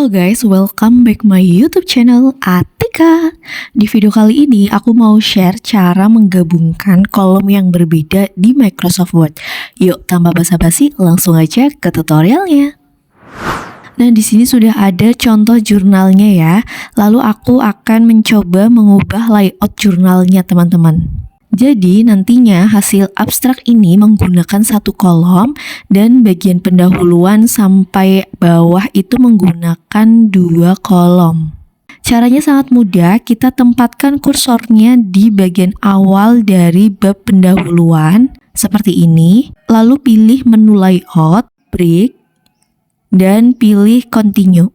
Halo guys, welcome back my YouTube channel Atika. Di video kali ini aku mau share cara menggabungkan kolom yang berbeda di Microsoft Word. Yuk, tanpa basa-basi, langsung aja ke tutorialnya. Nah, di sini sudah ada contoh jurnalnya ya. Lalu aku akan mencoba mengubah layout jurnalnya, teman-teman. Jadi nantinya hasil abstrak ini menggunakan satu kolom dan bagian pendahuluan sampai bawah itu menggunakan dua kolom. Caranya sangat mudah, kita tempatkan kursornya di bagian awal dari bab pendahuluan seperti ini. Lalu pilih menu layout, break, dan pilih continue.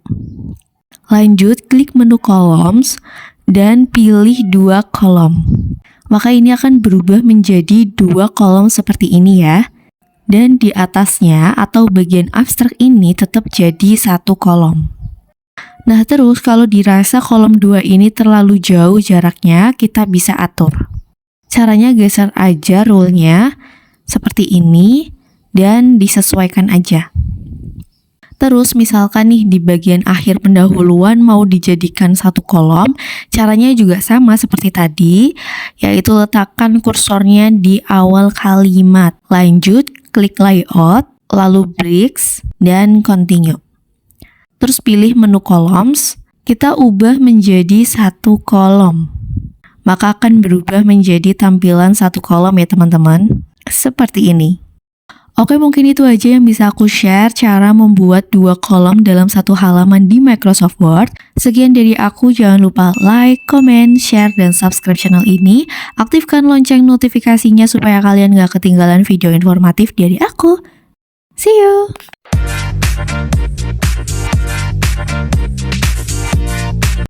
Lanjut klik menu columns dan pilih dua kolom. Maka ini akan berubah menjadi dua kolom seperti ini ya. Dan di atasnya atau bagian abstrak ini tetap jadi satu kolom. Nah terus kalau dirasa kolom 2 ini terlalu jauh jaraknya, kita bisa atur. Caranya geser aja rule-nya seperti ini dan disesuaikan aja. Terus misalkan nih di bagian akhir pendahuluan mau dijadikan satu kolom, caranya juga sama seperti tadi, yaitu letakkan kursornya di awal kalimat. Lanjut, klik layout, lalu breaks, dan continue. Terus pilih menu columns, kita ubah menjadi satu kolom. Maka akan berubah menjadi tampilan satu kolom ya teman-teman, seperti ini. Oke, mungkin itu aja yang bisa aku share cara membuat dua kolom dalam satu halaman di Microsoft Word. Sekian dari aku, jangan lupa like, comment, share, dan subscribe channel ini. Aktifkan lonceng notifikasinya supaya kalian gak ketinggalan video informatif dari aku. See you!